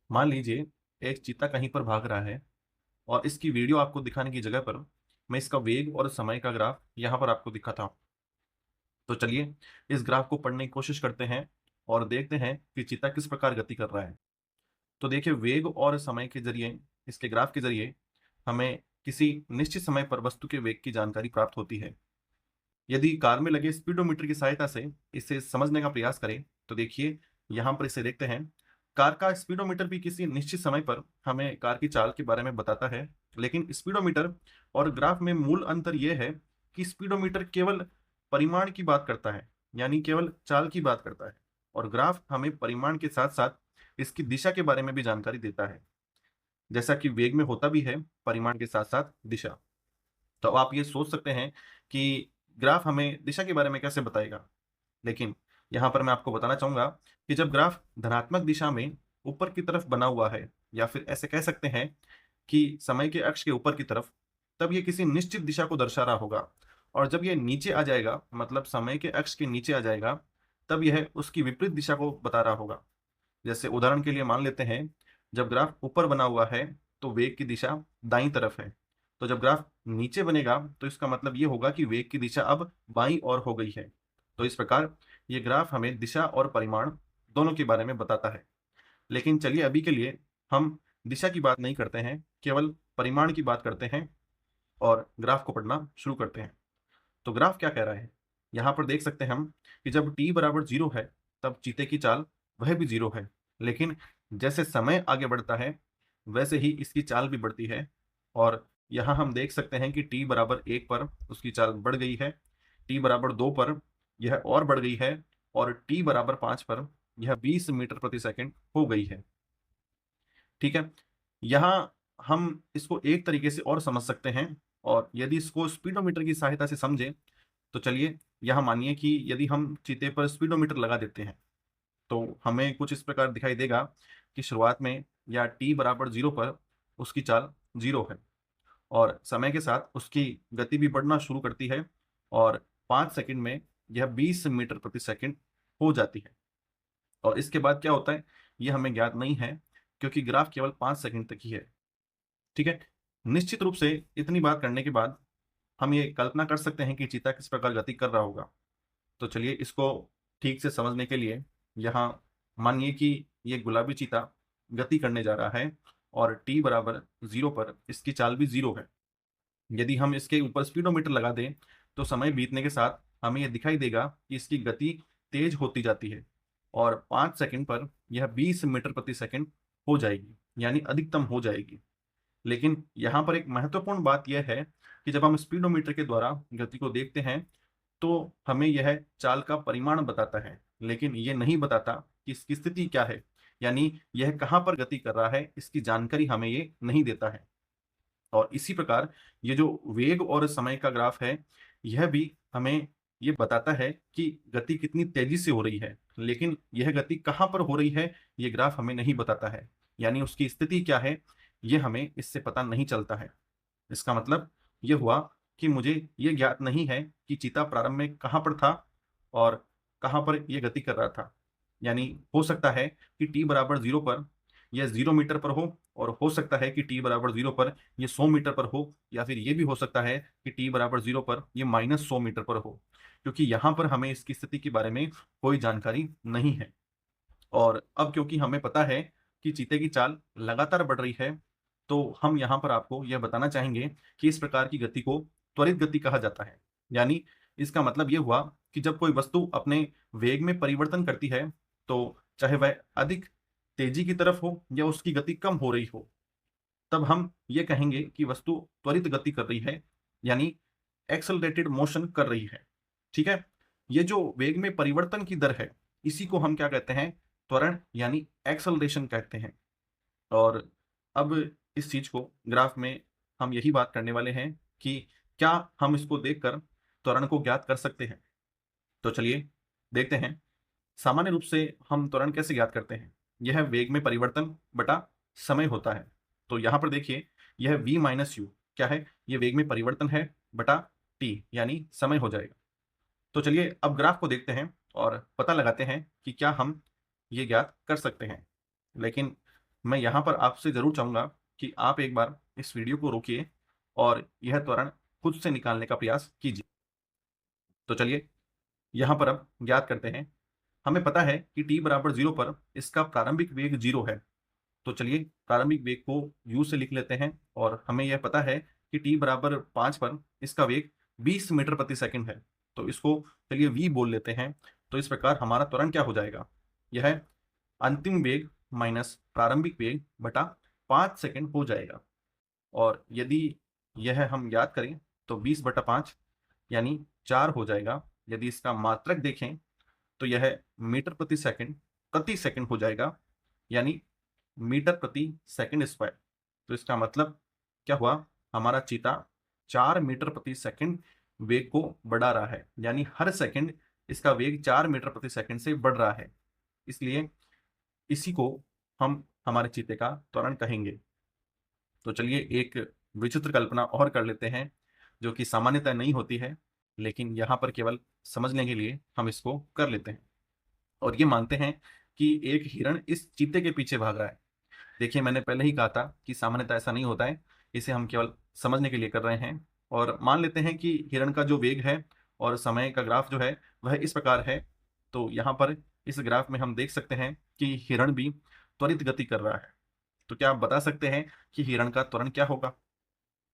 मान लीजिए एक चीता कहीं पर भाग रहा है और इसकी वीडियो आपको दिखाने की जगह पर मैं इसका वेग और समय का ग्राफ यहाँ पर आपको दिखाता हूँ। तो चलिए इस ग्राफ को पढ़ने की कोशिश करते हैं और देखते हैं कि चीता किस प्रकार गति कर रहा है। तो देखिए वेग और समय के जरिए, इसके ग्राफ के जरिए हमें किसी निश्चित समय पर वस्तु के वेग की जानकारी प्राप्त होती है। यदि कार में लगे स्पीडोमीटर की सहायता से इसे समझने का प्रयास करें तो देखिए यहाँ पर इसे देखते हैं। कार का स्पीडोमीटर भी किसी निश्चित समय पर हमें कार की चाल के बारे में बताता है, लेकिन स्पीडोमीटर और ग्राफ में मूल अंतर यह है कि स्पीडोमीटर केवल परिमाण की बात करता है, यानी केवल चाल की बात करता है, और ग्राफ हमें परिमाण के साथ साथ इसकी दिशा के बारे में भी जानकारी देता है, जैसा कि वेग में होता भी है परिमाण के साथ साथ दिशा। तो आप ये सोच सकते हैं कि ग्राफ हमें दिशा के बारे में कैसे बताएगा। लेकिन यहाँ पर मैं आपको बताना चाहूँगा कि जब ग्राफ धनात्मक दिशा में ऊपर की तरफ बना हुआ है, या फिर ऐसे कह सकते हैं कि समय के अक्ष के ऊपर की तरफ, तब ये किसी निश्चित दिशा को दर्शा रहा होगा। और जब ये नीचे आ जाएगा, मतलब समय के अक्ष के नीचे आ जाएगा, तब यह उसकी विपरीत दिशा को बता रहा होगा। जैसे उदाहरण के लिए मान लेते हैं, जब ग्राफ ऊपर बना हुआ है तो वेग की दिशा दाईं तरफ है। तो जब ग्राफ नीचे बनेगा तो इसका मतलब ये होगा कि वेग की दिशा अब बाईं ओर हो गई है। तो इस प्रकार ये ग्राफ हमें दिशा और परिमाण दोनों के बारे में बताता है। लेकिन चलिए अभी के लिए हम दिशा की बात नहीं करते हैं, केवल परिमाण की बात करते हैं और ग्राफ को पढ़ना शुरू करते हैं। तो ग्राफ क्या कह रहा है, यहाँ पर देख सकते हैं हम कि जब t बराबर 0 है तब चीते की चाल वह भी 0 है। लेकिन जैसे समय आगे बढ़ता है वैसे ही इसकी चाल भी बढ़ती है, और यहाँ हम देख सकते हैं कि t बराबर 1 पर उसकी चाल बढ़ गई है, t बराबर 2 पर यह और बढ़ गई है, और t बराबर 5 पर यह 20 मीटर प्रति सेकंड हो गई है। ठीक है, यहाँ हम इसको एक तरीके से और समझ सकते हैं, और यदि इसको स्पीडोमीटर की सहायता से समझें तो चलिए यहाँ मानिए कि यदि हम चीते पर स्पीडोमीटर लगा देते हैं तो हमें कुछ इस प्रकार दिखाई देगा कि शुरुआत में या t बराबर 0 पर उसकी चाल 0 है, और समय के साथ उसकी गति भी बढ़ना शुरू करती है, और 5 सेकंड में यह 20 मीटर प्रति सेकंड हो जाती है। और इसके बाद क्या होता है यह हमें ज्ञात नहीं है, क्योंकि ग्राफ केवल 5 सेकंड तक ही है। ठीक है, निश्चित रूप से इतनी बात करने के बाद हम ये कल्पना कर सकते हैं कि चीता किस प्रकार गति कर रहा होगा। तो चलिए इसको ठीक से समझने के लिए यहाँ मानिए कि ये गुलाबी चीता गति करने जा रहा है और t बराबर 0 पर इसकी चाल भी 0 है। यदि हम इसके ऊपर स्पीडोमीटर लगा दें तो समय बीतने के साथ हमें यह दिखाई देगा कि इसकी गति तेज होती जाती है, और 5 सेकंड पर यह 20 मीटर प्रति सेकंड हो जाएगी, यानी अधिकतम हो जाएगी। लेकिन यहाँ पर एक महत्वपूर्ण बात यह है कि जब हम स्पीडोमीटर के द्वारा गति को देखते हैं तो हमें यह चाल का परिमाण बताता है, लेकिन ये नहीं बताता कि इसकी स्थिति क्या है, यानी यह कहाँ पर गति कर रहा है, इसकी जानकारी हमें ये नहीं देता है। और इसी प्रकार ये जो वेग और समय का ग्राफ है, यह भी हमें ये बताता है कि गति कितनी तेजी से हो रही है, लेकिन यह गति कहाँ पर हो रही है ये ग्राफ हमें नहीं बताता है, यानी उसकी स्थिति क्या है ये हमें इससे पता नहीं चलता है। इसका मतलब ये हुआ कि मुझे ये ज्ञात नहीं है कि चीता प्रारंभ में कहाँ पर था और कहाँ पर ये गति कर रहा था। यानी हो सकता है कि t बराबर 0 पर यह 0 मीटर पर हो, और हो सकता है कि t बराबर 0 पर ये 100 मीटर पर हो, या फिर ये भी हो सकता है कि t बराबर 0 पर ये -100 मीटर पर हो, क्योंकि यहाँ पर हमें इसकी स्थिति के बारे में कोई जानकारी नहीं है। और अब क्योंकि हमें पता है कि चीते की चाल लगातार बढ़ रही है, तो हम यहाँ पर आपको यह बताना चाहेंगे कि इस प्रकार की गति को त्वरित गति कहा जाता है। यानी इसका मतलब ये हुआ कि जब कोई वस्तु अपने वेग में परिवर्तन करती है, तो चाहे वह अधिक तेजी की तरफ हो या उसकी गति कम हो रही हो, तब हम ये कहेंगे कि वस्तु त्वरित गति कर रही है, यानी एक्सेलरेटेड मोशन कर रही है। ठीक है, ये जो वेग में परिवर्तन की दर है, इसी को हम क्या कहते हैं, त्वरण यानी एक्सेलरेशन कहते हैं। और अब इस चीज को ग्राफ में हम यही बात करने वाले हैं कि क्या हम इसको देखकर त्वरण को ज्ञात कर सकते हैं। तो चलिए देखते हैं सामान्य रूप से हम त्वरण कैसे ज्ञात करते हैं। यह वेग में परिवर्तन बटा समय होता है। तो यहाँ पर देखिए यह v माइनस यू क्या है, ये वेग में परिवर्तन है बटा t यानी समय हो जाएगा। तो चलिए अब ग्राफ को देखते हैं और पता लगाते हैं कि क्या हम ये ज्ञात कर सकते हैं। लेकिन मैं यहाँ पर आपसे ज़रूर चाहूँगा कि आप एक बार इस वीडियो को रोकिए और यह त्वरण खुद से निकालने का प्रयास कीजिए। तो चलिए यहाँ पर अब ज्ञात करते हैं। हमें पता है कि t बराबर 0 पर इसका प्रारंभिक वेग 0 है। तो चलिए प्रारंभिक वेग को u से लिख लेते हैं और हमें यह पता है कि t बराबर 5 पर इसका वेग 20 मीटर प्रति सेकंड है। तो इसको चलिए v बोल लेते हैं। तो इस प्रकार हमारा त्वरण क्या हो जाएगा? यह अंतिम वेग माइनस प्रारंभिक वेग बटा 5 सेकंड हो जाएगा। और यदि यह हम याद करें तो 20 बटा 5 यानी 4 हो जाएगा। यदि इसका मात्रक देखें तो यह मीटर प्रति सेकंड हो जाएगा, यानी मीटर प्रति सेकंड स्क्वायर। तो इसका मतलब क्या हुआ? हमारा चीता 4 मीटर प्रति सेकंड वेग को बढ़ा रहा है, यानी हर सेकंड इसका वेग 4 मीटर प्रति सेकंड से बढ़ रहा है। इसलिए इसी को हम हमारे चीते का त्वरण कहेंगे। तो चलिए एक विचित्र कल्पना और कर लेते हैं, जो कि सामान्यतः नहीं होती है, लेकिन यहाँ पर केवल समझने के लिए हम इसको कर लेते हैं और ये मानते हैं कि एक हिरण इस चीते के पीछे भाग रहा है। देखिए मैंने पहले ही कहा था कि सामान्यतः ऐसा नहीं होता है, इसे हम केवल समझने के लिए कर रहे हैं। और मान लेते हैं कि हिरण का जो वेग है और समय का ग्राफ जो है वह इस प्रकार है। तो यहाँ पर इस ग्राफ में हम देख सकते हैं कि हिरण भी त्वरित गति कर रहा है। तो क्या आप बता सकते हैं कि हिरण का त्वरण क्या होगा?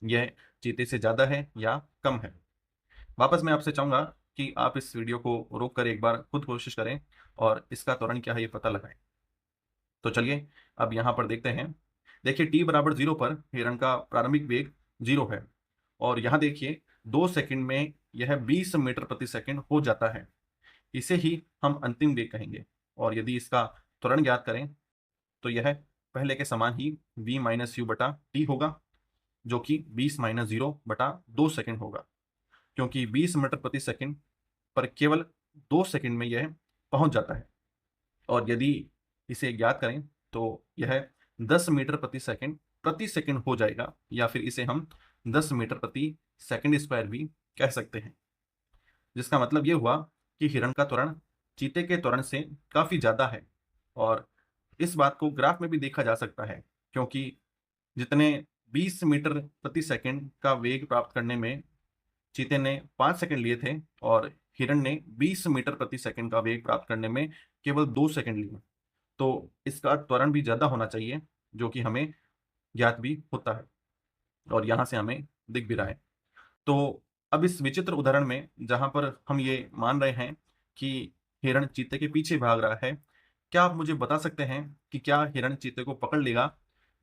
यह चीते से ज्यादा है या कम है? वापस मैं आपसे चाहूंगा कि आप इस वीडियो को रोक कर एक बार खुद कोशिश करें और इसका त्वरण क्या है ये पता लगाएं। तो चलिए अब यहाँ पर देखते हैं। देखिए t बराबर 0 पर हिरण का प्रारंभिक वेग 0 है और यहाँ देखिए 2 सेकंड में यह 20 मीटर प्रति सेकंड हो जाता है। इसे ही हम अंतिम वेग कहेंगे। और यदि इसका त्वरण ज्ञात करें तो यह पहले के समान ही v माइनस यू बटा टी होगा, जो कि 20 माइनस 0 बटा 2 सेकंड होगा, क्योंकि 20 मीटर प्रति सेकंड पर केवल 2 सेकंड में यह पहुंच जाता है। और यदि इसे ज्ञात करें तो यह 10 मीटर प्रति सेकंड हो जाएगा, या फिर इसे हम 10 मीटर प्रति सेकंड स्क्वायर भी कह सकते हैं। जिसका मतलब यह हुआ कि हिरण का त्वरण चीते के त्वरण से काफी ज्यादा है। और इस बात को ग्राफ में भी देखा जा सकता है, क्योंकि जितने 20 मीटर प्रति सेकंड का वेग प्राप्त करने में चीते ने 5 सेकंड लिए थे और हिरण ने 20 मीटर प्रति सेकंड का वेग प्राप्त करने में केवल 2 सेकंड लिए। तो इसका त्वरण भी ज्यादा होना चाहिए, जो कि हमें ज्ञात भी होता है और यहाँ से हमें दिख भी रहा है। तो अब इस विचित्र उदाहरण में जहां पर हम ये मान रहे हैं कि हिरण चीते के पीछे भाग रहा है, क्या आप मुझे बता सकते हैं कि क्या हिरण चीते को पकड़ लेगा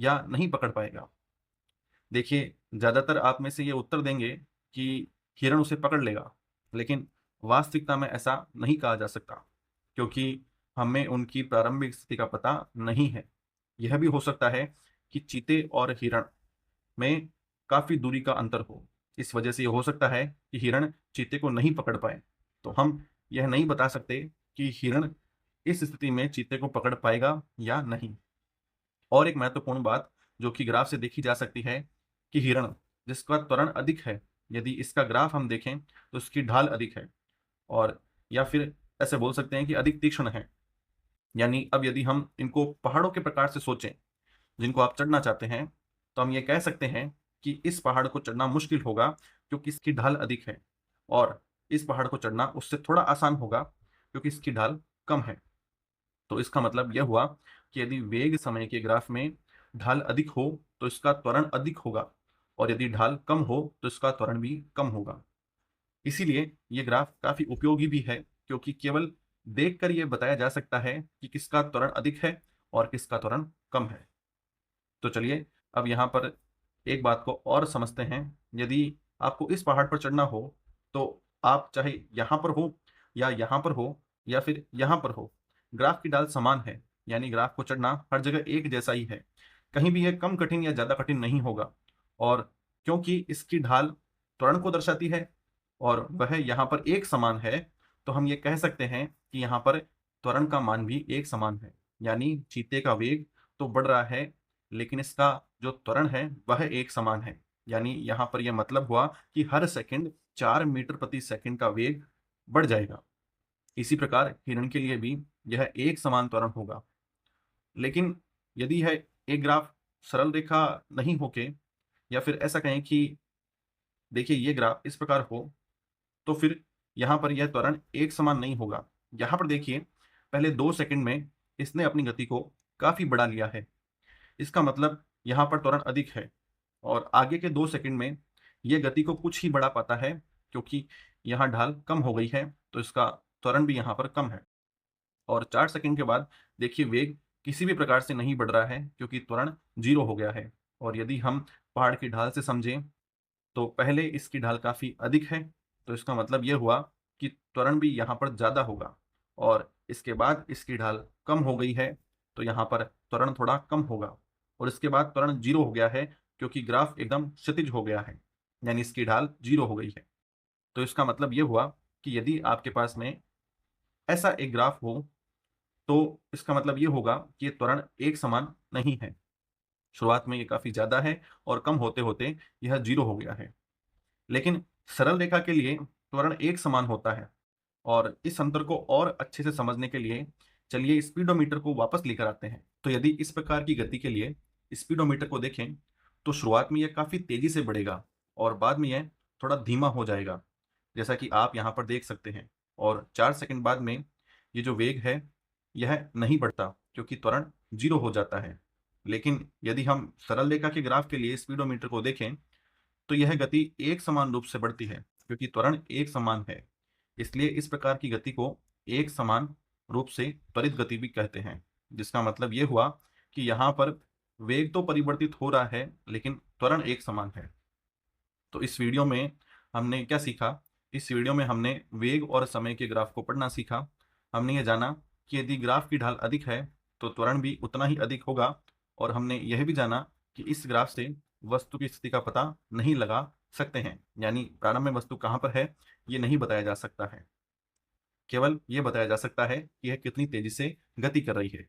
या नहीं पकड़ पाएगा? देखिए ज्यादातर आप में से ये उत्तर देंगे कि हिरण उसे पकड़ लेगा, लेकिन वास्तविकता में ऐसा नहीं कहा जा सकता, क्योंकि हमें उनकी प्रारंभिक स्थिति का पता नहीं है। यह भी हो सकता है कि चीते और हिरण में काफी दूरी का अंतर हो। इस वजह से यह हो सकता है कि हिरण चीते को नहीं पकड़ पाए। तो हम यह नहीं बता सकते कि हिरण इस स्थिति में चीते को पकड़ पाएगा या नहीं। और एक महत्वपूर्ण बात जो कि ग्राफ से देखी जा सकती है कि हिरण जिसका त्वरण अधिक है, यदि इसका ग्राफ हम देखें तो इसकी ढाल अधिक है, और या फिर ऐसे बोल सकते हैं कि अधिक तीक्ष्ण है। यानी अब यदि हम इनको पहाड़ों के प्रकार से सोचें जिनको आप चढ़ना चाहते हैं, तो हम ये कह सकते हैं कि इस पहाड़ को चढ़ना मुश्किल होगा क्योंकि इसकी ढाल अधिक है, और इस पहाड़ को चढ़ना उससे थोड़ा आसान होगा क्योंकि इसकी ढाल कम है। तो इसका मतलब यह हुआ कि यदि वेग समय के ग्राफ में ढाल अधिक हो तो इसका त्वरण अधिक होगा, और यदि ढाल कम हो तो इसका त्वरण भी कम होगा। इसीलिए ये ग्राफ काफी उपयोगी भी है, क्योंकि केवल देखकर यह बताया जा सकता है कि किसका त्वरण अधिक है और किसका त्वरण कम है। तो चलिए अब यहाँ पर एक बात को और समझते हैं। यदि आपको इस पहाड़ पर चढ़ना हो तो आप चाहे यहाँ पर हो या यहाँ पर हो या फिर यहाँ पर हो, ग्राफ की ढाल समान है, यानी ग्राफ को चढ़ना हर जगह एक जैसा ही है। कहीं भी यह कम कठिन या ज्यादा कठिन नहीं होगा। और क्योंकि इसकी ढाल त्वरण को दर्शाती है और वह यहाँ पर एक समान है, तो हम ये कह सकते हैं कि यहाँ पर त्वरण का मान भी एक समान है। यानी चीते का वेग तो बढ़ रहा है, लेकिन इसका जो त्वरण है वह एक समान है। यानी यहाँ पर यह मतलब हुआ कि हर सेकंड 4 मीटर प्रति सेकंड का वेग बढ़ जाएगा। इसी प्रकार हिरण के लिए भी यह एक समान त्वरण होगा। लेकिन यदि यह एक ग्राफ सरल रेखा नहीं होके, या फिर ऐसा कहें कि देखिए ये ग्राफ इस प्रकार हो, तो फिर यहाँ पर यह त्वरण एक समान नहीं होगा। यहाँ पर देखिए पहले 2 सेकंड में इसने अपनी गति को काफ़ी बढ़ा लिया है। इसका मतलब यहाँ पर त्वरण अधिक है, और आगे के 2 सेकंड में ये गति को कुछ ही बढ़ा पाता है, क्योंकि यहाँ ढाल कम हो गई है, तो इसका त्वरण भी यहाँ पर कम है। और 4 सेकंड के बाद देखिए वेग किसी भी प्रकार से नहीं बढ़ रहा है, क्योंकि त्वरण 0 हो गया है। और यदि हम पहाड़ की ढाल से समझें, तो पहले इसकी ढाल काफ़ी अधिक है, तो इसका मतलब ये हुआ कि त्वरण भी यहाँ पर ज़्यादा होगा, और इसके बाद इसकी ढाल कम हो गई है, तो यहाँ पर त्वरण थोड़ा कम होगा, और इसके बाद त्वरण 0 हो गया है, क्योंकि ग्राफ एकदम क्षैतिज हो गया है, यानी इसकी ढाल 0 हो गई है। तो इसका मतलब ये हुआ कि यदि आपके पास में ऐसा एक ग्राफ हो, तो इसका मतलब ये होगा कि ये त्वरण एक समान नहीं है। शुरुआत में ये काफ़ी ज़्यादा है, और कम होते-होते यह 0 हो गया है। लेकिन सरल रेखा के लिए त्वरण एक समान होता है, और इस अंतर को और अच्छे से समझने के लिए चलिए स्पीडोमीटर को वापस लेकर आते हैं। तो यदि इस प्रकार की गति के लिए स्पीडोमीटर को देखें, तो शुरुआत में यह काफ़ी तेज़ी से बढ़ेगा, और बाद में यह थोड़ा धीमा हो जाएगा, जैसा कि आप यहाँ पर देख सकते हैं। और 4 सेकंड बाद में ये जो वेग है, यह नहीं बढ़ता, क्योंकि त्वरण 0 हो जाता है। लेकिन यदि हम सरल रेखा के ग्राफ के लिए स्पीडोमीटर को देखें, तो यह गति एक समान रूप से बढ़ती है, क्योंकि त्वरण एक समान है। इसलिए इस प्रकार की गति को एक समान रूप से त्वरित गति भी कहते हैं, जिसका मतलब ये हुआ कि यहाँ पर वेग तो परिवर्तित हो रहा है, लेकिन त्वरण एक समान है। तो इस वीडियो में हमने क्या सीखा? इस वीडियो में हमने वेग और समय के ग्राफ को पढ़ना सीखा। हमने ये जाना कि यदि ग्राफ की ढाल अधिक है, तो त्वरण भी उतना ही अधिक होगा, और हमने यह भी जाना कि इस ग्राफ से वस्तु की स्थिति का पता नहीं लगा सकते हैं, यानी प्रारंभ में वस्तु कहाँ पर है, ये नहीं बताया जा सकता है। केवल ये बताया जा सकता है कि यह कितनी तेजी से गति कर रही है।